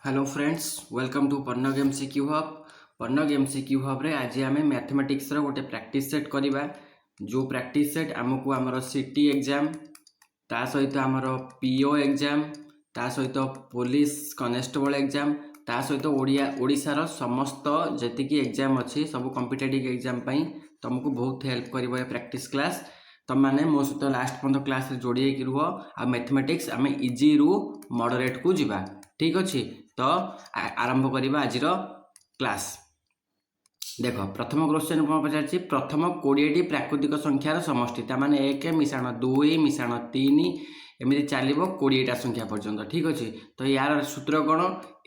Hello friends, welcome to Pannag MCQ hub. Pannag MCQ hub रे आज आम मैथमेटिक्स रो गोटे प्रैक्टिस सेट करवा। जो प्रैक्टिस सेट आमको आमर सिटी एग्जाम ता सहित आमर पीओ एग्जाम ता सहित पुलिस कनेस्टेबल एग्जाम ता सहित ओडिशार समस्त जेतिकी एग्जाम अच्छी सब कॉम्पिटिटिव एग्जाम पई तुमको बहुत हेल्प कर प्रैक्टिस क्लास। तुम मैंने मो सहित लास्ट पर्यटन क्लास जोड़ी रुह आ मैथमेटिक्स आम इजी रु मॉडरेट को जीवा। ठीक अच्छे तो आरंभ करवा आज क्लास। देख प्रथम क्वेश्चन कौन पचार प्रथम 20टी प्राकृतिक संख्यार समष्टि ताने 1 मिशाण 2 मिशाण 3 एमती चलो 20टा संख्या पर्यंत। ठीक अच्छे तो यार सूत्र कौन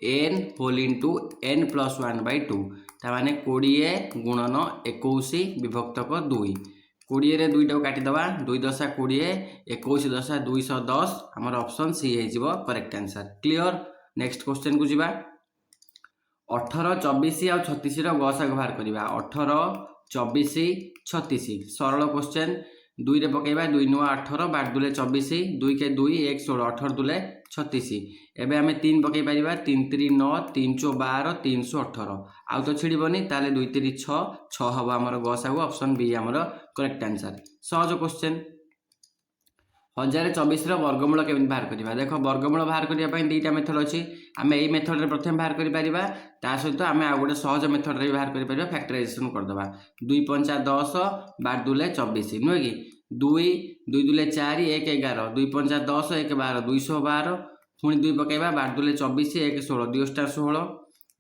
n होल इंटू n+1/2 ताने 20 गुणन 21 विभक्तक 2 20 रे 2 टाक काटिदेवा 2 10 20 21 10 210 आमर ऑप्शन सी हो correct answer. Clear. Next question को जीवा 18 24 और 36 गसाग बाहर करवा 18 24 36 सरल क्वेश्चन 2 रे पकेबा 2 9 18 12 दुले 24 2 के 2 1 16 18 दुले 36 एबे आमे 3 पकई परिबा 3 3 9 3 4 12 318 आउ तो छिड़बनी ताले 2 3 6 6 हबो हमर गसागु ऑप्शन बी हमर करेक्ट आंसर। सहज क्वेश्चन 1024 वर्गमूल केमी बाहर करवा। देख वर्गमूल बाहर करने दुईटा मेथड अच्छी आम यही मेथड प्रथम बाहर कर सहित आम आ गए सहज मेथड रे बाहर कर फैक्टराइजेशन करदे 2 5 10 12 दुले 24 नुहे कि 2 2 दुले 4 1 11 2 5 10 1 12 212 पुणी 2 पकेबा 12 दुले 24 1 16 2 16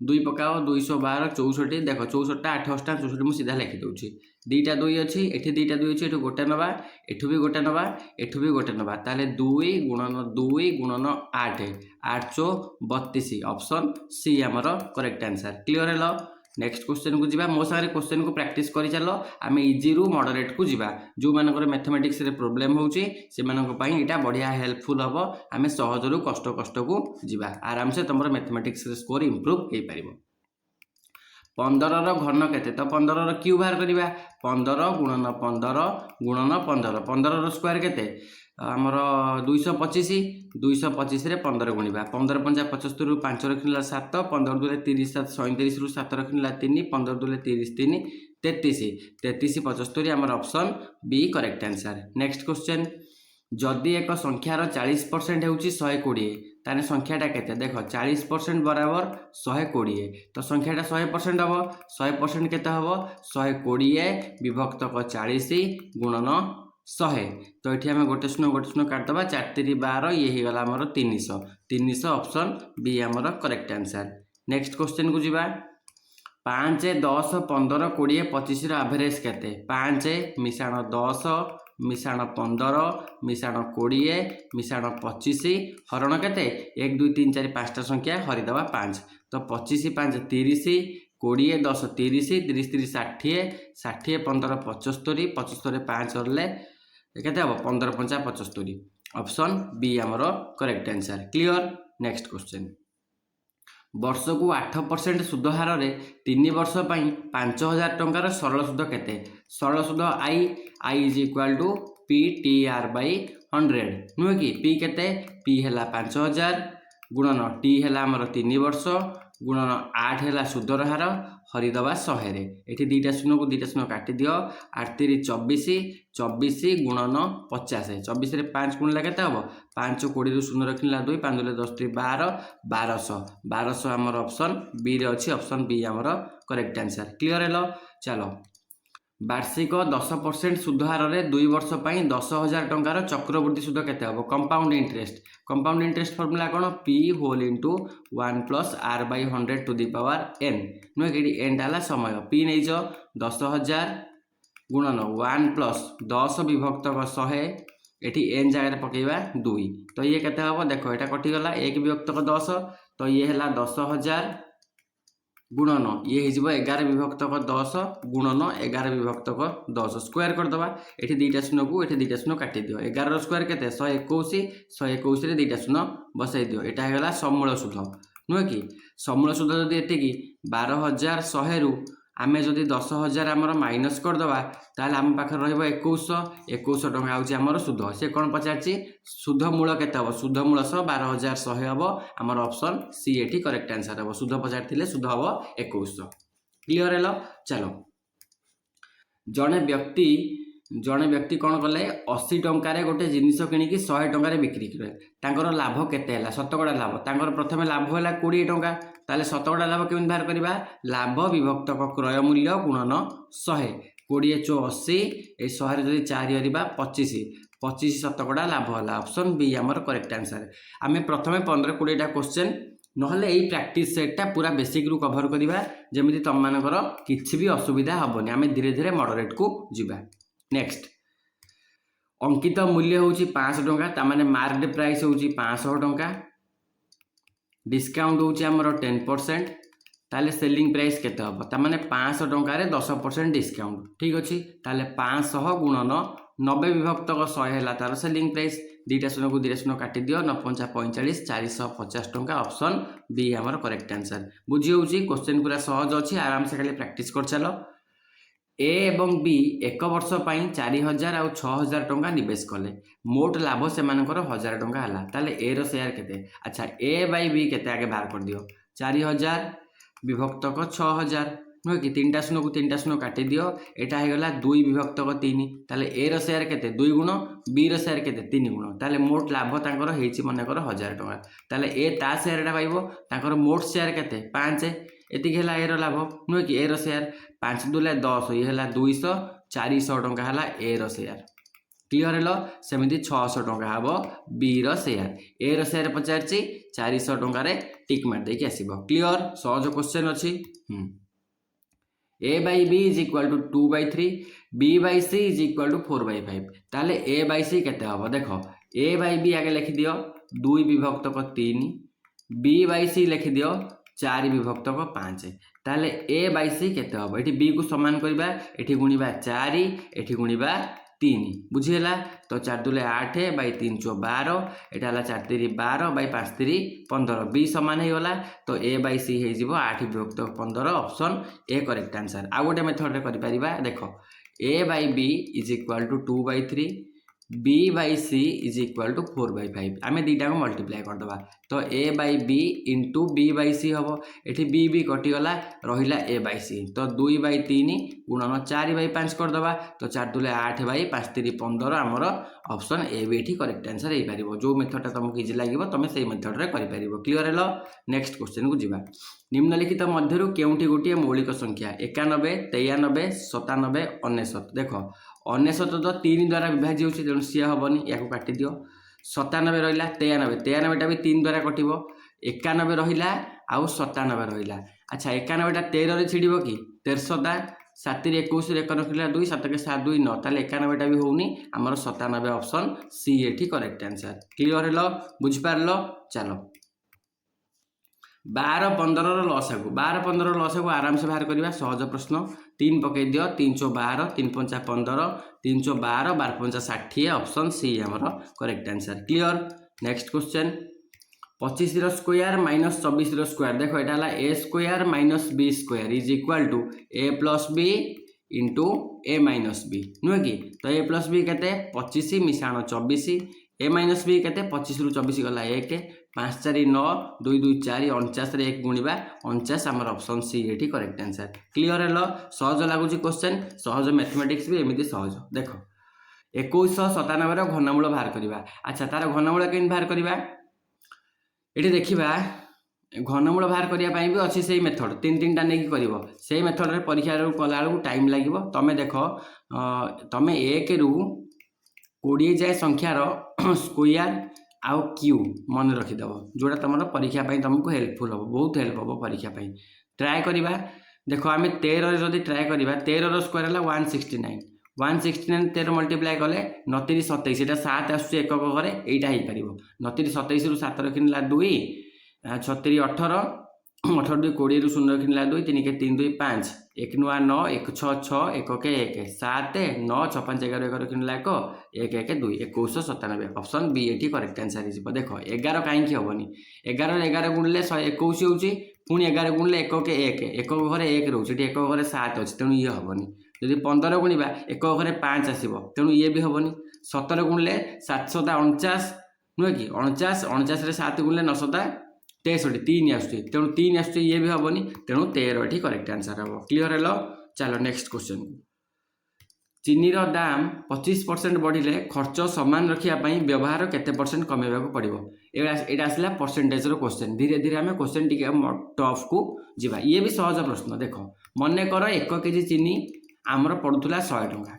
2 पकाओ 212 64 देख 64 8 8 64 मुझे सीधा लिखिदे दीटा 2 अच्छी एठी दीटा 2 अच्छी एठू गोटे नवा एठू भी गोटे नवा एठू भी गोटे नवा ताले 2 गुणन 2 गुणन 8 8 चो 32 ऑप्शन सी आमर करेक्ट आंसर। क्लियर है। नेक्स्ट क्वेश्चन को जीवा मो सारे क्वेश्चन को प्रैक्टिस करि चलो आम इजी रु मॉडरेट को जीवा। जो मानकर मैथमेटिक्स रे प्रॉब्लम होउची से मानक पई एटा बढ़िया हेल्पफुल हबो। आम सहज रु कष्ट कष्ट को जीवा आराम से तुम मैथमेटिक्स रे स्कोर इंप्रूव हो पारिबो। 15 घन केते तो 15 क्यू बाहर करवा 15 गुणन 15 गुणन 15 15 स्क्वायर केते आमर 225 225 रे 15 गुणिबा 15 5 75 रु 5 रखिला 7 15 दुले 30 37 रु 7 रखिला 3 15 दुले 30 3 33 33 75 आमर option B correct answer. Next question जदि एक संख्यार 40% होउची 120 ताने संख्याटा केते देख 40% बराबर 120 तो संख्याटा 100% हम 100% केते हम 120 विभक्तक 40 गुणन 100 तो ये आम गोटे शून्य काटदबा 4 3 12 ये हो गला आमर 300 300 ऑप्शन बी आमर करेक्ट आंसर। नेक्स्ट क्वेश्चन को जीवा 5 10 15 20 25 एवरेज केते 5 मिशाण 10 मिशाण 15 मिशाण 20 मिशाण 25 हरण केते 1 2 3 4 5टा संख्या हरिदबा 5 तो 25 5 30 20 10 30 30 30 60 60 15 75 75 5 हरले केते हम 15 5 75 ऑप्शन बी आमर correct answer. Clear. Next question वर्ष को 8% सुध हार रे 3 वर्ष 5000 टंकार सरल सुध केते सरल सुध I I is equal to P T R by 100 नुहे कि पी केते पी है 5000 गुणन टी है आमर 3 वर्ष गुणन 8 है सुधर हार हरिदबा 100 रे एठी दीटा शून्य को दीटा शून्य काटी दियो 8 3 24 24 गुणन 50 24 रे 5 गुण लगे हम 5 20 शून्य रखिला 2 5 दुले 10 3 12 1200 1200 आमर ऑप्शन बी रे अछि ऑप्शन बी आमर करेक्ट आंसर। क्लियर है। चलो वार्षिक 10% सुध हार रे 2 वर्ष 10,000 टंकार चक्रवृद्धि सुध केते हम कंपाउंड इंटरेस्ट फॉर्मूला कौन P whole into 1 plus R by 100 to the power N नुहे कि एन डाला समय पी नहीं 10,000 गुणन 1 प्लस 10 विभक्तक 100 एटी एन जगह पकेबा 2 तो ये केते हम देख यहाँ कटिगला 1 विभक्तक 10 तो ये है 10,000 गुणन ये हो 11 विभक्तक 10 गुणन 11 विभक्तक 10 स्क्वायर करदबा ये दीटा शून्य को ये दीटा शून्य काटी दियो 11 स्क्वायर केते 121 121 रे दीटा शून्य बसाई दियो एटा हेगला समूल सुध नुहे कि समूल सुध जदि एतिकी 12100 रु आमे जदि 10,000 आमर माइनस करदे ताल आम पाखे रही 2100 टଙ୍କା हूँ आमर सुध से कौन पचार सुध मूल केते हम सुध मूल 12,100 हम आमर ऑप्शन सी एटी करेक्ट आंसर हम सुध पचार सुध हम 2100 क्लियर है। चलो जड़े व्यक्ति कौन कले 80 टंकार गोटे जिनिस किणिकी 100 टंकार बिक्री करे तांकर लाभ केते है शतकड़ा लाभ तांकर प्रथम लाभ है 20 टंका ताले शतकड़ा लाभ केମିତି बाहर करबा लाभ विभक्तक क्रय मूल्य गुणन 100 20 चो 80 ए 100 रे जदि 4 हरिबा 25 शतकड़ा लाभ है ऑप्शन बी आमर करेक्ट आंसर। आमे प्रथमे 15-20 क्वेश्चन नहले यही प्रैक्टिस सेटा पूरा बेसिक रु कवर करिबा जेमिति तम मानकर किछि भी असुविधा हबनी आमे धीरे धीरे मॉडरेट को जिबा। नेक्स्ट अंकित मूल्य होची 500 टंका तामाने मार्केट प्राइस होची 500 टंका डिस्काउंट होची हमर 10% ताले सेलिंग प्राइस केते हबो तामाने 500 टंका रे 10% डिस्काउंट ठीक अछि ताले 500 गुणन 90 विभक्तक 100 है तार सेलिंग प्राइस 2 शून्य को 2 शून्य काटी दियो 9 5 45 450 टंका ऑप्शन बी हमर करेक्ट आंसर। बुझी होची क्वेश्चन पूरा सहज अछि आराम से खाली प्रैक्टिस कर चलो। ए एवं बी एक वर्ष पर 4,000 और 6,000 टंका निवेश कले मोट लाभ से 1,000 टंका है ताले ए रो शेयर केते अच्छा ए बाई बी केते आगे बाहर कर दियो 4,000 विभक्तक 6,000 नुह कि 3 शून्य को 3 शून्य काटी दियो एटा हो गला 2 विभक्तक 3 ताले ए रो शेयर केते 2 गुण बी रो शेयर केते 3 गुण ताले मोट लाभ तांकर हेछि मनकर 1,000 टंका ताले ए ता शेयर टा पाइबो तांकर मोट शेयर केते 5 एतिक है ए रो लाभ नुह कि ए रो शेयर 5 दुले 10 ये है 200 400 टंका है ए रो शेयर क्लियर है सेमती 600 टंका हम बी रो शेयर ए रो शेयर पचार 400 टंका टिक मार देकी आसीबो क्लियर सहज क्वेश्चन अछि। A by B is equal to 2/3 B by C is equal to 4/5 ताले ए बाई सी केते हबो देखो ए बाई बी आगे लिखि दियो 2 विभक्तक 3 बी बाई सी लिखि दियो 4 विभक्तक 5 ताले ए बाई सी केते हबो एठी बी को समान करबा एठी गुणिबा 4 एठी गुणिबा 3 बुझिला तो 4 दुले 8 बाई 3 चो 12 एटा हला 4 3 12 बाई 5 3 15 बी समान हे गला तो ए बाई सी हे जिवो 8 विभक्त 15 ऑप्शन ए करेक्ट आंसर। आ गोटे मेथड रे करि परिबा देखो A by B is equal to 2/3 B by C is equal to 4/5 आमे दीटा को मल्टीप्लाई कर दबा तो A by B into B by C हम एठी बी बी कटिगला रहिला ए बाई सी तो 2/3 गुणन 4/5 कर दबा तो 4 दुले 8 बाई 5 3 15 आमर ऑप्शन ए बी एठी करेक्ट आंसर हे पारिबो जो मेथड तुमको इजी लागिबो तुम सेही मेथड रे करि पारिबो क्लियर हेलो। नेक्स्ट क्वेश्चन को जिबा निम्नलिखित मध्यरु केउंठी गोटिए मौलिक संख्या 91 93 97 99 देखो 99 तो 3 द्वारा विभाज्य होछि तेणु सी हेनी या काटि दियो 97 रहा 93 टा भी 3 द्वारा कटिबो 91 रहा आउ 97 रहा अच्छा 91 टा 13 रे छिड़िबो कि 13 7 21 1 रखिला 2 7 के 7 2 9 ताले 91 टा भी होउनी हमर 97 ऑप्शन सी एठी करेक्ट आंसर क्लियर हेलो बुझ पारलो। चलो 12-15 लसागु 12-15 लसागु आराम से बाहर करवा सहज प्रश्न 3 पकई दियो 3 चो 12 3 5 15 3 चो 12 12 5 60 ऑप्शन सी हमर correct answer clear. Next question 25 रो स्क्वायर माइनस 24 रो स्क्वायर देखो एटा हला A square minus B square is equal to A plus B into A minus B नुह कि तो ए प्लस बी केते 25 मिसाण 24 ए माइनस बी केते 25 रु 24 गला 1 5 4 9 2 2 4 49 रे 1 गुणिबा 49 हमर ऑप्शन सी एठी करेक्ट आंसर क्लियर हेलो। सहज लागुची क्वेश्चन सहज मैथमेटिक्स भी एमिति सहज देखो 2197 रो घनमूल बाहर करबा अच्छा तार घनमूल केन बाहर करबा एठी देखिबा घनमूल बाहर करिया पई भी अछि सेही मेथड 3 टा नेकी करिवो सेही मेथड रे परीक्षा रो कला रो टाइम लागिवो तमे देखो तमे 1 रु 20 जाय संख्यार स्क्वायर आउ क्यू मन रखिदेव जोड़ा तुम परीक्षा तुमको हेल्पफुल हम बहुत हेल्प हम परीक्षा ट्राए करवा देखो आम 13 जदि ट्राए करवा 13 रो स्क्वायर है 169 13 मल्टीप्लाई कले 29 27 यहाँ 7 आस एक घरे यहाँ हो पार 29 27 रु 7 रखिला 2 36 18 18 2 20 रु 0 रखिला 2 3 के 3 2 5 1 नुआ 9 1 6 6 1 के 1 7 9 6 5 11 1 रखिला 1 1 2 2197 ऑप्शन बी एटी करेक्ट आंसर हो देखो 11 कहीं हेनी 11 11 गुणिले 121 होची पुणी 11 गुणिले 1 के 1 1 घरे 1 रोचे एक घरे 7 अच्छे तेणु ये हेनी जदि 15 गुणा 1 घरे 5 आसो तेणु ये भी हेनी 17 गुणिले 749 नुहे कि 49 49 7 गुणिले 9 63 3 आसुची तेणु 3 आसुची ये भी हेनी तेणु 13 ये करेक्ट आंसर हम क्लीयर है। चलो नेक्स्ट क्वेश्चन चीनीर दाम 25% बढ़िले खर्च सामान रखापी व्यवहार केते% कमेवा पड़ो यहाँ आसला परसेंटेज क्वेश्चन धीरे धीरे आम क्वेश्चन टी टफ को जीवा ये भी सहज प्रश्न देख मन कर 1 केजी चीनी आमर पड़ूला 100 टंका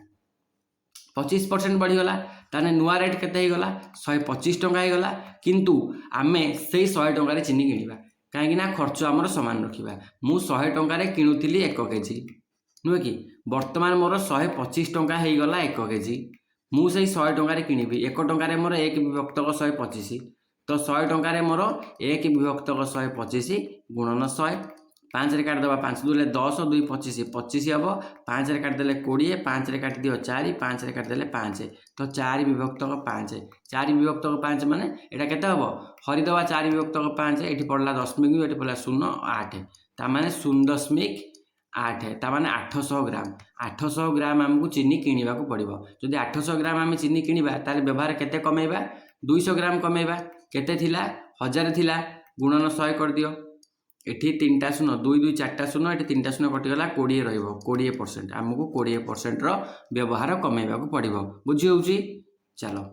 25% बढ़ीगला ताने नुआ रेट केते गला 125 टंका होगला किंतु आमे से 100 टंकार चीनी किणवा कहीं खर्च आमर सामान रखा मु 100 टंकार किणुली 1 केजी नुहे कि बर्तमान मोर 125 टंका हो गला 1 केजी मुझे 100 टंकार किणवी 1 टंकार मोर 1 विभक्तक 125 तो 100 टंकार मोर 1 विभक्तक 125 गुणन 100 5 रे काटिदेवा 5 2 10 2 25 25 हम 5 रे काटिदेले 20 5 रे काटिद 4 5 रे काटिदेले 5 तो 4 विभक्तक 5 4 विभक्तक 5 माने एटा केते हम हरिदेवा 4 विभक्तक 5 ये पड़ला दशमिक ये पड़ला 0 8 ताने 0.8 ताने 800 ग्राम 800 ग्राम आमको चीनी किणवा पड़ो जदि 800 ग्राम आम चीनी किणवा ताले व्यवहार केते कमेबा 200 ग्राम कमेबा केते थिला 1000 थिला गुणन 100 कर दियो एठी 3टा 0 2 2 4टा 0 एठी 3टा 0 कटिगला 20 रहिबो 20% आमको 20% रो व्यवहार कमेबा पड़ो बुझी होउची। चलो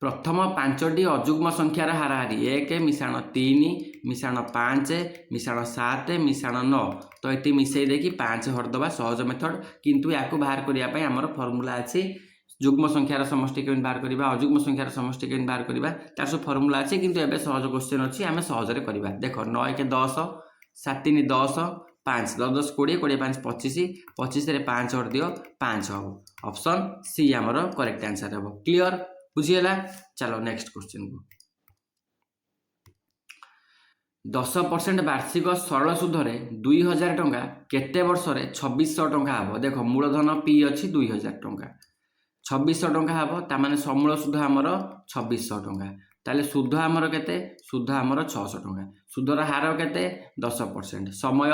प्रथम 5टी अजुग्म संख्यार हाराहारी 1 मिशाण 3 मिशाण 5 मिशाण 7 मिशाण 9 तो ये मिसई देखी 5 हरदबा सहज मेथड किंतु या बाहर करने आमर फर्मूला अच्छी जुग्म संख्यार समष्टि केमी बाहर करवा अजुग्म संख्यार समष्टि केमी बाहर करवा तार सब फर्मूला अच्छी किंतु एबे सहज क्वेश्चन अच्छी आम सहजरे करवा देख 9 1 10 7 3 10 5 10 10 20 20 5 25 25 रे 5 हर दियो 5 हम ऑप्शन सी आमर करेक्ट आंसर हम क्लियर बुझीगला। चलो नेक्स्ट क्वेश्चन को 10% वार्षिक सरल सुधरे 2000 टंका केते वर्ष रे 2600 टंका हम देख मूलधन पी अच्छी 2000 टंका 2600 टंका हम ताने समूल सुध आमर 2600 टंका ताले सुध आमर केते सुध आमर 600 टंका सुधर हार केते 10% समय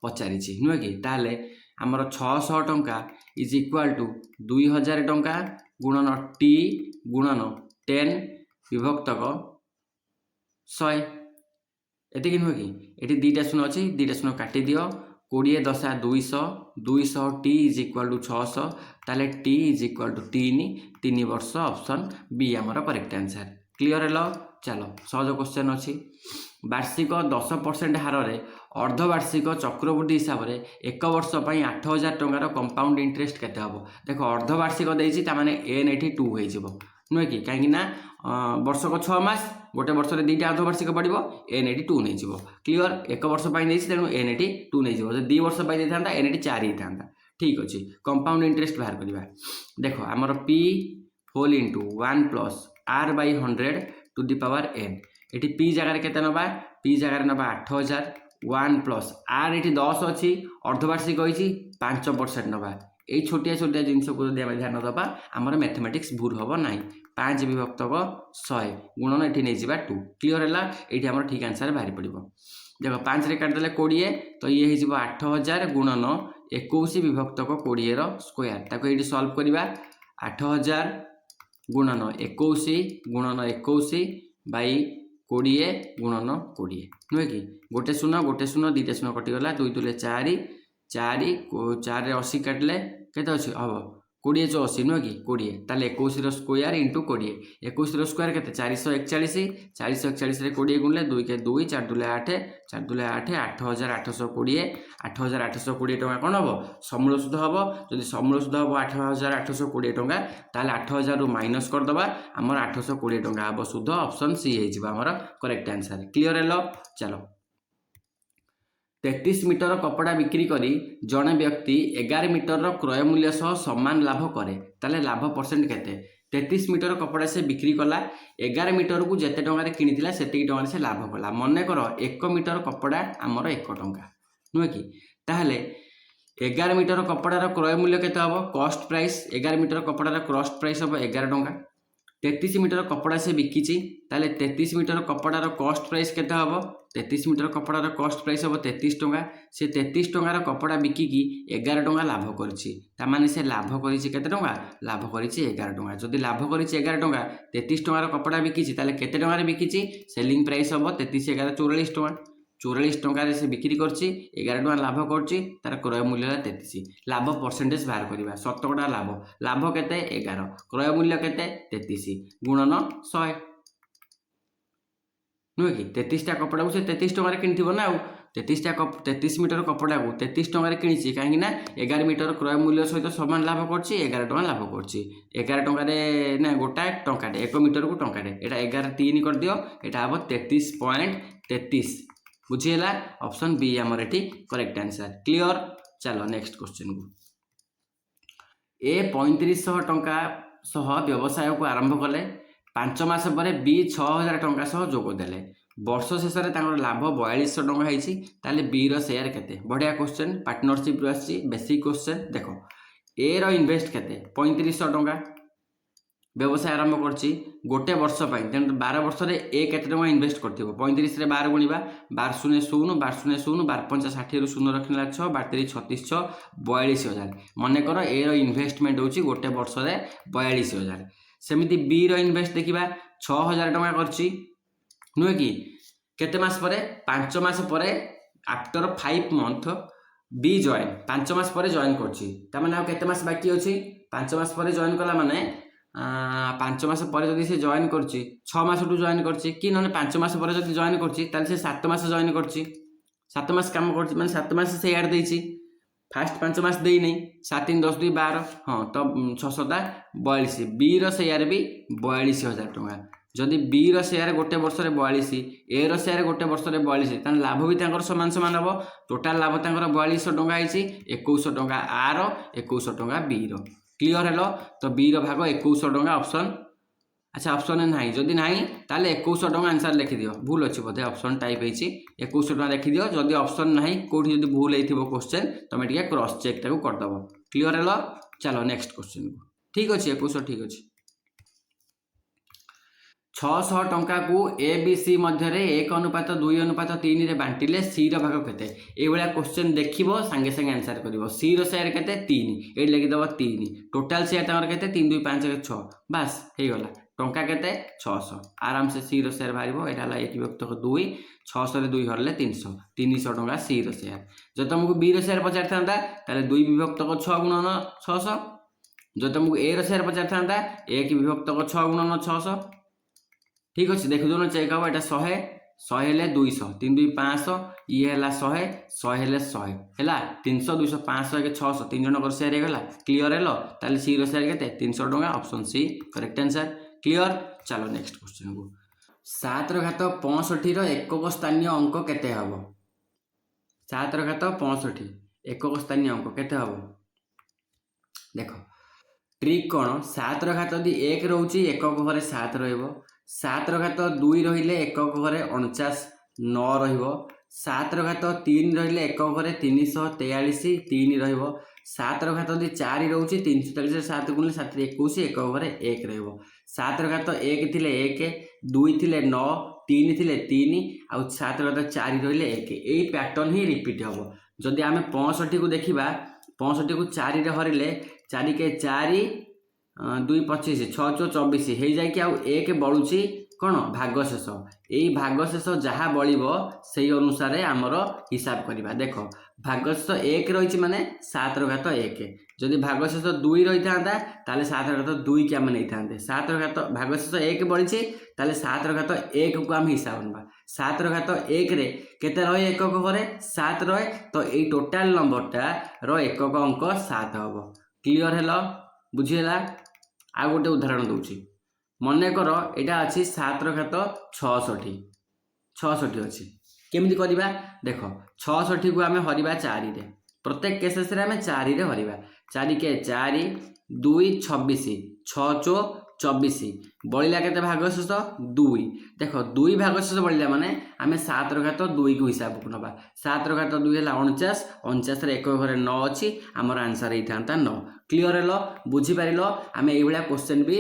पचारि नुहे कि ताले आमर 600 टंका इज इक्वाल टू 2000 टंका गुणन टी गुणन 10 विभक्तक 100 एति नुहे कि ये 2टा 0 अच्छी 2टा 0 काटी दियो 20 10 200 200 टी इज इक्वाल टू 600 ताले टी इज इक्वाल टू 3 वर्ष ऑप्शन बी आमर करेक्ट आंसर क्लियर है। चलो सहज क्वेश्चन अच्छी वार्षिक 10% हार में अर्धवार्षिक चक्रवृद्धि हिसाब से 1 वर्ष पर 8000 टंकार कंपाउंड इंटरेस्ट केते हम देख अर्धवार्षिक देती एन ये 2 हो नुहे कि कहीं वर्षक 6 मास गोटे वर्ष में 2टा अर्धवार्षिक पड़ो एन ये 2 नहीं क्लियर 1 वर्ष पर तेणु एन ये 2 नहीं 2 वर्ष पर एन ये 4 ही था ठीक अच्छे कंपाउंड इंटरेस्ट बाहर करवा देख आमर P whole into 1 plus R by 100 to the power N ये पी जगार केते नबा पी जगार नबा 8000 1 प्लस आर ये 10 अच्छी अर्धवार्षिक होती 5% नबा ये छोटिया छोटिया जिनस को ध्यान दबा आमर मैथमेटिक्स भूल हम ना 5 विभक्तक 100 गुणन ये नहीं 2 क्लीयर है ये आम ठीक आंसर बाहरी पड़ो देख 5 रे काटिदेले 20 तो ये हो 8000 गुणन 21 विभक्तक 20 स्क्वायर ताको ये सल्व करवा 8000 गुणन 21 गुणन 21 बाई 20 गुणन 20 नुहे कि गोटे 0 गोटे 0 2टा 0 कटिगला 2 2 4 4 4 80 काटिले केते अच्छी हम 20 84 नुहे कि 20 ताले 21 स्क्वायर इंटू 20 21 स्क्वायर केते 441 441 रे 20 गुणले 2 के 2 4 2 8 4 2 8 8820 8820 टंका कौन हम समूल सुध हम जब समूल सुध हम 8820 टंका ताले 8000 रु माइनस करदबा आमर 820 टंका हम सुध ऑप्शन सी होमर करेक्ट आंसर क्लियर है। चलो 33 मीटर कपड़ा बिक्री करी जड़े व्यक्ति 11 मीटर क्रय मूल्य सह समान लाभ करे ताले लाभ परसेंट केते 33 मीटर कपड़ा से बिक्री कला 11 मीटर को जिते टंकार किनी से टंकार से लाभ कला मन कर 1 मीटर कपड़ा आमर 1 टंका नुहे कि ताहले 11 मीटर कपड़ार क्रय मूल्य केते हम कॉस्ट प्राइस 11 मीटर कपड़ार कॉस्ट प्राइस हम 11 टंका 33 मीटर कपड़ा से बिकी, ताले 33 मीटर कपड़ार कॉस्ट प्राइस केते हम? 33 मीटर कपड़ार कॉस्ट प्राइस हम 33 टंका। से 33 टंकार कपड़ा बिकिकी 11 टंका लाभ करिछि, तामाने से लाभ करिछि केते टंका? लाभ करिछि 11 टंका। जदि लाभ करिछि 11 टंका, 33 टंकार कपड़ा बिकिछि, ताले केते टंकार बिकिछि? सेलिंग प्राइस हम 33 11 44 टंका। 44 टंकार से बिक्री करछि, 11 टंका लाभ करछि, तार क्रय मूल्य है 33। लाभ परसेंटेज बाहर करवा, शतकड़ा लाभ, लाभ केते 11, क्रय मूल्य केते 33 गुणन 100 नुहे कि 33टा कपड़ा को से 33 टंका किनिथिबो ना। 33 मीटर कपड़ा को 33 टंका किनिछि, कहीं ना 11 मीटर क्रय मूल्य सहित समान लाभ करछि, 11 टंका लाभ करछि। 11 टंका ना गोटा टंकाटे, 1 मीटर को टंकाटे, एटा 11 3 कर दियो, एटा हम 33.33 बुझीला। ऑप्शन बी आमर एठी करेक्ट आंसर। क्लियर? चलो नेक्स्ट क्वेश्चन को। ए 3500 टंका सह व्यवसाय को आरंभ कले, 5 मास पर बी 6000 टंका सह जोग देले, वर्ष शेष में लाभ 4200 टंका होइछि, ताले बी रो शेयर केते? बढ़िया क्वेश्चन, पार्टनरशिप रो आछि, बेसिक क्वेश्चन। देखो ए रो इन्वेस्ट केते? 3500 टंका व्यवसाय आरंभ करछि गोटे वर्ष पाई, तेणु 12 वर्ष रे ए केते टंका इन्वेस्ट करथिबो? 35 रे 12 गुणिबा, 12 शून्य 0, 12 शून्य 0, 12 5 60 रु 0 रखिला 6, 12 3 36 6, 42000। मन कर ए रो इन्वेस्टमेंट होछि गोटे वर्ष रे 42000। सेमिति बी रो इन्वेस्ट देखिबा, 6000 टंका करछि नुहे कि, केते मास परे? 5 मास परे, आफ्टर 5 मंथ बी जॉइन, 5 मास परे जॉइन करछि, त माने आ केते मास बाकी अछि? 5 मास परे जॉइन कला माने 5 मास पर जदि से जॉइन करछि, 6 मास टू जॉइन करछि कि नने 5 मास पर जदि जॉइन करछि, ताले से 7 मास जॉइन करछि, 7 मास काम करछि, माने 7 मास से यार देछि, फास्ट 5 मास देई नै, 7 3 10 2 12, हां तो 6 7 42। बी रो शेयर भी 42000 टंका। जदि बी रो शेयर गोटे वर्ष रे 42, ए रो शेयर गोटे वर्ष रे 42, तान लाभ भी तांकर समान समान हबो। टोटल लाभ तांकर 4200 टंका आइछि, 2100 टंका आ रो, 2100 टंका बी रो। Clear hello? तो बी रो भाग 2100 टंका ऑप्शन। अच्छा ऑप्शन नहीं, जदि नहीं ताले 2100 टंका आंसर लिखि दियो। भूल अछि बोधे ऑप्शन टाइप हेछि, 2100 टंका लिखि दियो। जदि ऑप्शन नहीं कोठी जदि भूल हेथिबो क्वेश्चन, तमे टिके क्रॉस चेक ताको कर दबो। Clear hello? चलो नेक्स्ट क्वेश्चन को। ठीक अछि, 2100 ठीक अछि। 600 टंका को ए बी सी मध्य 1:2:3 रे बांटिले सी रो भाग केते? ए बळा क्वेश्चन देखिबो, संगे संगे आंसर करिवो। सी रो शेयर केते? 3, ए लिखि दबो 3। टोटल शेयर तांकर केते? 3 2 5 1 6, बस हे गला। टंका केते? 600। आराम से सी रो शेयर बारिबो। एटा ला 1 विभक्त 2, 600 रे 2 हरले 300, 300 टंका सी रो शेयर। जो तुमको बी रो शेयर पचार थांता, ताले 2 विभक्त 6 गुणन 600। जो तुमको ए रो शेयर पचार थांता, 1 विभक्त 6 गुणन 600। ठीक अच्छे, देख दो चेक हम। यहाँ 100 100 हेले 200, 3 2 500, ये है 100 100 हेले 100 है 300 200 500 के 600, 3 जन शेयर होगा। Clear hello? ताले सी रो शेयर केते? 300 टंका। Option C correct answer. Clear? चलो नेक्स्ट क्वेश्चन को। 7 रो घात 65 रो एकक स्थानीय अंक केते हबो? 7 रो घात 65 एकक स्थानीय अंक केते हबो? देखो ट्रिक कौन? 7 रो घात यदि 1 रोची, एकक घरे 7 रहइबो। 7 रो घात 2 रहिले, एकक घरे 49 9 रहिबो। 7 रो घात 3 रहिले, एकक घरे 343 3 रहिबो। 7 रो घात यदि 4 रोची, 340 रे 7 गुणिले 7 रे 21, एकक घरे 1 रहिबो। 7 रो घात 1 थिले 1, 2 थिले 9, 3 थिले 3, आ 7 रो घात 4 रहिले 1। एई पैटर्न ही रिपीट हबो। जदि आमे 65 को देखिबा, 65 को 4 रे हरिले, 4 के 4 2 25, 6 4 24 हो जाए। आउ 1 बलुची कौन? भागशेष। यही भागशेष जहाँ बलिबो से अनुसार आमर हिसाब करवा। देख भागशेष 1 रही माने 7 रो घात 1, जदि भागशेष 2 रही था, 7 रो घात 2 की आम नहीं था। 7 रो घात भागशेष 1 बड़ी, 7 रो घात 1 को आम हिसाब नवा। 7 रो घात 1 रे केते रहे? एकक घरे 7 रहे, तो ये टोटाल नंबरटा रो एकक अंक 7 हम। Clear hello? बुझीला? आ गोटे उदाहरण दूची। मन कर यहाँ अच्छी 7 रो घात 66, 66 अच्छी केमती करवा? देख 66 को आम हरवा 4 रे, प्रत्येक केसेस रे आम 4 रे हरवा। 4 के 4 2 26, 6 4 24, बलिला केते भागशेष 2 देख 2 भागशेष बलिला माने आमे 7 रो घात 2 को हिसाब को नबा 7 रो घात 2 ହେଲା 49 49 रे 1 घरे 9 अछि हमर आंसर हे थांता 9 क्लियर हेलो बुझी पारिलो आमे एई भलिया क्वेश्चन भी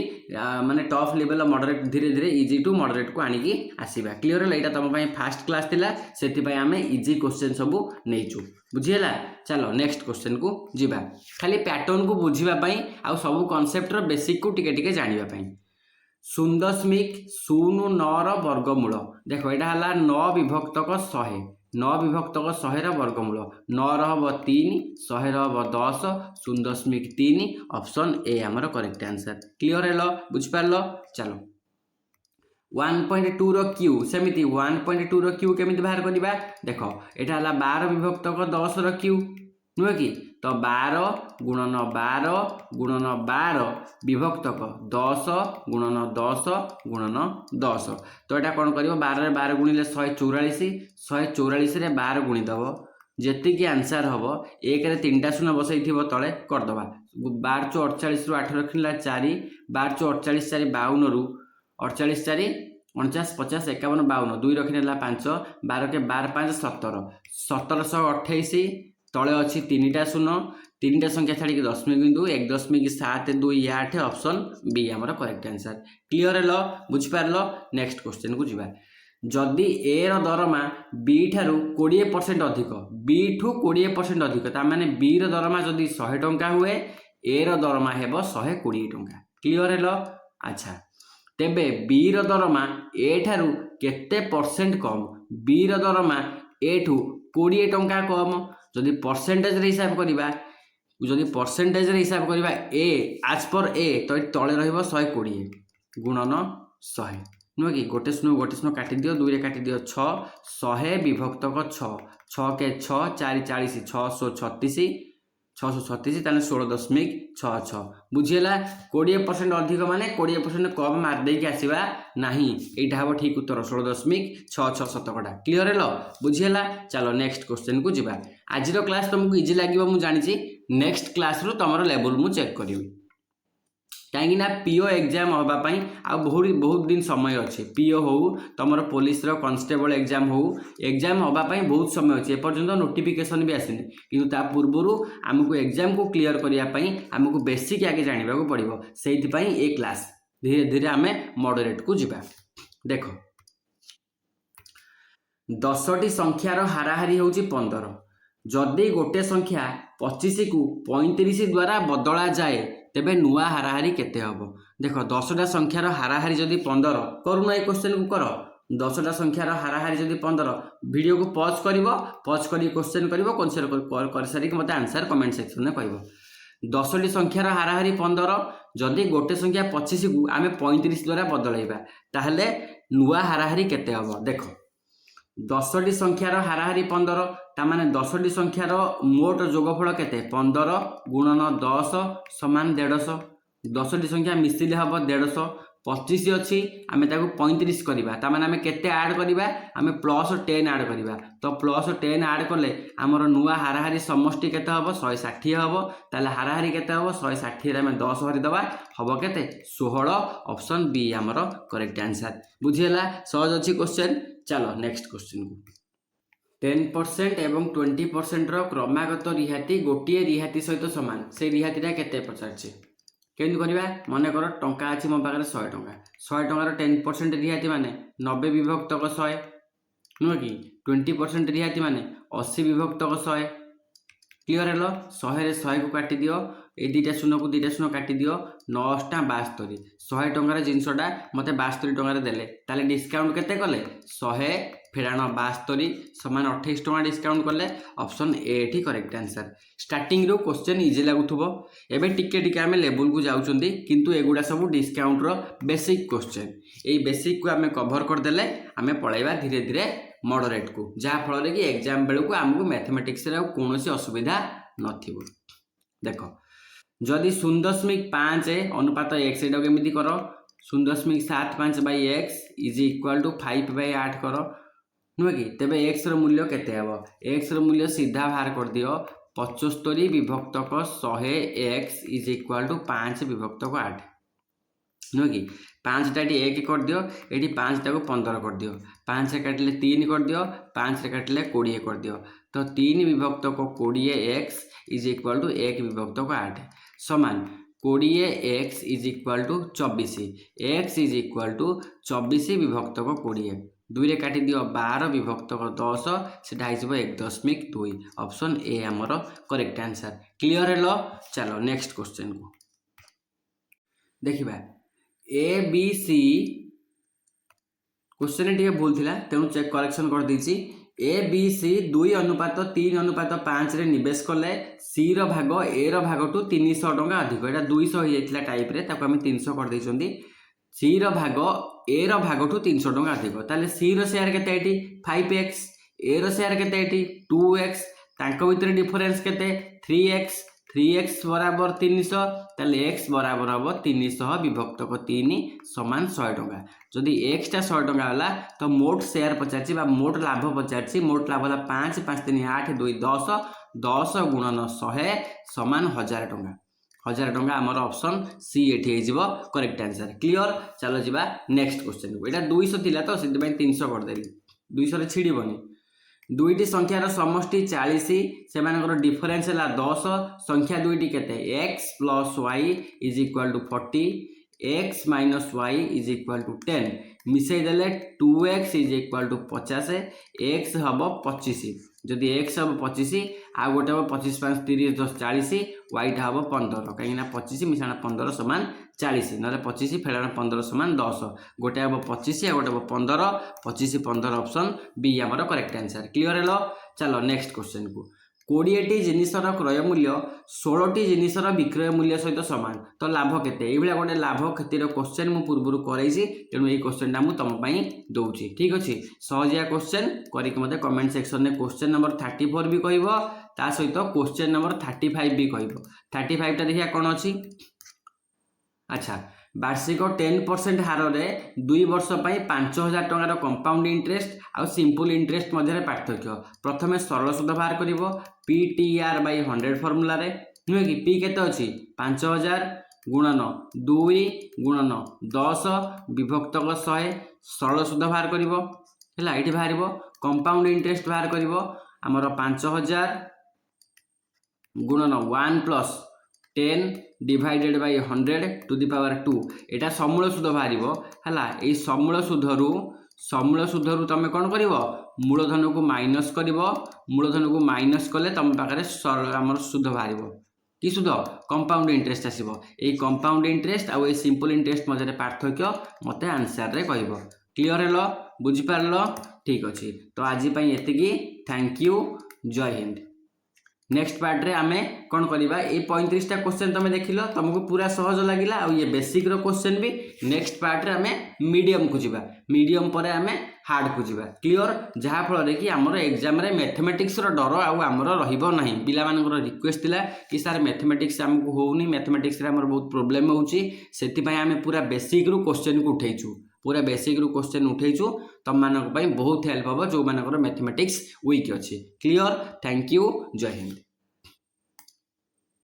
माने टफ लेवल मॉडरेट धीरे धीरे इजी टू मॉडरेट को आनी की आसीबा क्लियर हेलो एटा तम पई फास्ट क्लास थिला सेति पई आमे इजी क्वेश्चन सब नेइचू बुझियला चलो नेक्स्ट क्वेश्चन को जीवा खाली पैटर्न को बुझीबा पई आ सब कांसेप्ट रो बेसिक को टिके टिके जानिबा पई 0.09 वर्गमूल देख यहाँ है 9 विभक्तक 100 9 विभक्तक 100 वर्गमूल 9 हम 3 100 हम 10 0.3 ऑप्शन ए आमर करेक्ट आंसर क्लियर है बुझिपार चलो 1.2 रो क्यू सेमिति 1.2 रो क्यू केमिति बाहर करबा देख यहाँ है 12 विभक्तक 10 रो क्यू नुहे कि तो 12 गुणन 12 गुणन 12 विभक्तक 10 गुणन 10 गुणन 10 तो यहाँ कौन कर 12 रे 12 गुणिले 144 144 रे 12 गुणिदेव जी आंसर हम 1 रे 3टा शून्य बसई तले करदे 12 चो 48 रु 8 रखिला 4 12 चो 48 4 52 रु 48 4 49 50 51 52 2 रखिला 5 12 के 12 5 17 1728 तले अच्छी 3टा शून्य 3टा संख्या छाड़ी 10.1.728 ऑप्शन बी आमर करेक्ट आंसर क्लियर है बुझिपार नेक्स्ट क्वेश्चन को जीवा जदि ए रो दरमा बी ठारू 20% अधिक बी ठू 20% अधिक ता माने बी रो दरमा जदि 100 टंका हुए ए रो दरमा हेबो 120 टंका क्लियर है अच्छा तेबे बी रो दरमा ए ठारू केते परसेंट कम बी रो दरमा ए ठू 20 टंका कम जदि परसेंटेज रे हिसाब करिबा जदि परसेंटेज रे हिसाब करिबा ए आज पर ए तो तळे रहइबो 120 गुणन 100 नुहे कि गोटे शून्य काटी दियो 2 रे काटी दियो 6 100 विभक्तक 6 6 के 6 4 40 636 636 ताने 16.66 बुझिएला 20% अधिक माने 20% कम मार देके आसीबा नाही एटा हबो ठीक उत्तर 16.66 शतकड़ा क्लियर हेलो बुझिएला चलो नेक्स्ट क्वेश्चन को जीवा आज रो क्लास तुमको इजी लागिबो मु जानिची नेक्स्ट क्लास रो तमरो लेवल मु चेक करिवि कहीं पीओ एग्जाम होगापाई आ बहुत दिन समय अच्छे पीओ हो तुम पुलिस कॉन्स्टेबल एग्जाम हो एग्जाम होगापाई बहुत समय अच्छे एपर्तंत नोटिफिकेशन भी आसनी कि पूर्वर आमको एग्जाम को क्लियर करने आमको बेसिक आगे जानवा पड़ो से ए क्लास धीरे धीरे आम मॉडरेट को जीवा देख 10टी संख्यार हाराहारी हूँ 15 जदि गोटे संख्या 25 को 35 द्वारा बदला जाए तेबे नुआ हाराहारी केते हबो देख 10टा संख्यार हाराहारी जदि 15 करूना ये क्वेश्चन को कर 10टा संख्यार हाराहारी जदि 15 वीडियो को पॉज करी क्वेश्चन कर सारी मते आंसर कमेंट सेक्शन में कहबो 10टी संख्यार हाराहारी 15 जदि गोटे संख्या 25 को आमे 35 द्वारा बदलाइबा ताहले नुआ हाराहारी केते हबो देख 10टी संख्यार हाराहारी 15 तामाने 10टी संख्यार मोट जोगफल केते 15 गुणन 10 समान 150 10टी संख्या मिसिले हम 150 25 अच्छी आम 35 करवा तामाने आम केते ऐड करवा आम +10 ऐड करवा तो +10 ऐड कले आमर नुआ हाराहारी समष्टि केते हम 160 हम ताले हाराहारी केते हम 160 आम 10 हरिदबा हम केते 16 ऑप्शन बी आमर करेक्ट आंसर बुझिएला सहज अच्छी क्वेश्चन चलो नेक्स्ट क्वेश्चन को 10% एवं 20% क्रमागत रिहाती गोटे रिहाती सहित सामान से रिहातीटा केते पचारछे केमती करवा मन कर टंका अच्छी मो पाखे 100 टंका 100 टंकार 10% रिहाती माने 90 विभक्तक 100 नुह कि 20% रिहाती माने 80 विभक्तक 100 क्लियर हेलो 100 रे 100 को काटी दियो ए दुईटा शून्य को दुईटा शून्य काटी दियो 9 टा 72 100 टंकार जिनसटा मते 72 टंकार देले ताले डिस्काउंट केते कले 100 फेराण 72 समान 28 टंका डिस्काउंट कले ऑप्शन ए ठी करेक्ट आंसर स्टार्टिंग रो क्वेश्चन इजी लागुथबो एबे टिके टिके आमे लेवल को जाउचंदी किंतु एगुडा सब डिस्काउंट रो बेसिक क्वेश्चन ए बेसिक को आमे कवर कर देले आमे पळाइबा धीरे धीरे मॉडरेट को जहाँ फल कि एग्जाम बेलू को आमको मैथमेटिक्स कौन असुविधा नथिबो देख जदि 0.5 अनुपात x एटा केमिति कर 0.75 by x is equal to 5/8 कर नुहे कि तेबे x रो मूल्य केते हेबो x रो मूल्य सीधा बाहर कर दियो 75 विभक्तक 100 x इज इक्वल टू 5 विभक्तक 8 नुहे कि ପାଞ୍ଚଟା ଏଠି 1 କରିଦିଅ, ଏଠି 5ଟାକୁ 15 କରିଦିଅ, 5ରେ କାଟିଲେ 3 କରିଦିଅ, 5ରେ କାଟିଲେ 20 କରିଦିଅ। ତ 3 ବିଭକ୍ତକ 20x ଇଜ ଇକ୍ୱାଲ୍ ଟୁ 1 ବିଭକ୍ତକ 8 ସମାନ 20x is equal to 24, x is equal to 24 ବିଭକ୍ତକ 20, 2ରେ କାଟିଦିଅ 12 ବିଭକ୍ତକ 10, ସେଟା ହେଇଯିବ 1.2। ଅପସନ୍ ଏ ଆମର କରେକ୍ଟ आंसर। Clear hello. चलो नेक्स्ट क्वेश्चन को देखिबा। ए बी सी क्वेश्चन टी भूल थिला तेणु चेक करेक्शन कर दीची। ए बी सी 2:3:5 रे निवेश कले, सी रो भाग ए रो भाग टू 300 टंका अधिक, एटा 200 हो जाइतिला टाइप रे, ताको हम 300 कर दैछंदी। सी रो भाग ए रो भाग टू 300 टंका अधिक, ताले सी रो शेयर केते एटी 5x, ए रो शेयर केते एटी 2x, तांको भितर डिफरेंस केते 3x, 3x बराबर 300, ताले x बराबर हम 300 विभक्तक 3 समान 100 टंका। जदि x टा 100 टंका होला तो मोट शेयर पचारछि बा मोट लाभ पचारछि, मोट लाभ होला 5 5 3 8 2 10, 10 गुणन 100 समान 1000 टंका। 1000 टंका आमर ऑप्शन सी एठी हे जिवो करेक्ट आंसर। क्लियर। चलो जिबा नेक्स्ट क्वेश्चन को। एटा 200 थिला तो सिद्धि पई 300 कर देली, 200 रे छिड़ीबनी। दुईटी संख्यार समष्टि 40, सेमानकर डिफरेंस है 10, संख्या दुईटी केते x plus y is equal to 40, x minus y is equal to 10, मिसई देले 2x is equal to 50, x हम 25, जदि x हम 25 आ गोटे हम 25 5 30 10 40, y टा हम 15, कहीं 25 मिसाण 15 समान 40, ना 25 फेड़ाण 15 समान 10, गोटे हम 25 आ गोटे हम 15, 25 15 ऑप्शन बी आमर करेक्ट आंसर। Clear hello. चलो नेक्स्ट क्वेश्चन को। 20टी जिनिसर क्रय मूल्य 16टी जिनिसर विक्रय मूल्य सहित समान, तो लाभ केते? एइभला गोटे लाभ क्षतिर क्वेश्चन मु पूर्वरु करैछि, तेणु एई क्वेश्चन टा मु तम पई दउछि। ठीक अछि, सहजिया क्वेश्चन करिक मते कमेंट सेक्शन में क्वेश्चन नंबर 34 भी कहइबो, ता सहित क्वेश्चन नंबर 35 भी कहइबो। 35 टा देखिया कोन अछि। अच्छा, वार्षिक 10% हार रे 2 वर्ष पर 5000 टंकार कंपाउंड इंटरेस्ट आ सिंपल इंटरेस्ट मध्य पार्थक्य। प्रथमे सरल सुध बाहर करिवो PTR बाय 100 फॉर्मूला रे, नुहे कि P केते अछि 5000 गुणन 2 गुणन 10 विभक्तक 100, सरल सुध बाहर करिवो हैला। एठी बाहरिवो कंपाउंड इंटरेस्ट बाहर करिवो हमर 5000 गुणन 1 plus 10 divided by 100 to the power 2, एटा समूल सुध बाहरिवो हैला। एई समूल सुधरु तमे कोन करिवो मूलधन को माइनस करिवो, मूलधन को माइनस कले तम पाखरे हमर सुध बाहरिवो कि सुध कंपाउंड इंटरेस्ट आसीबो। एई कंपाउंड इंटरेस्ट आ एई सिंपल इंटरेस्ट मझे पार्थक्य मते आंसर रे कहइबो। क्लियर हेलो, बुझि पारलो? ठीक अछि, तो आज पई एतिकी। थैंक यू, जय हिंद। नेक्स्ट पार्ट रे आमे कोन करिबा, ए 35 टा क्वेश्चन तमे देखिलो, तुमको पूरा सहज लागिला आ ये बेसिक रो क्वेश्चन भी। नेक्स्ट पार्ट रे आमे मीडियम को जिबा, मीडियम परे आमे हार्ड को जिबा। क्लियर। जहा फल रे कि हमर एग्जाम रे मैथमेटिक्स रो डर आ हमर रहिबो नाही। पिला मानकर रिक्वेस्ट थिला कि सर मैथमेटिक्स हमको होउनी, मैथमेटिक्स रे हमर बहुत प्रॉब्लम होउची, सेति पय आमे पूरा बेसिक रो क्वेश्चन को उठैछु, पूरा बेसिक रू क्वेश्चन उठैछु। तम मानक पय बहुत हेल्प हबो जो मानकर मैथमेटिक्स वीक अछि। क्लियर। थैंक यू, जय हिंद।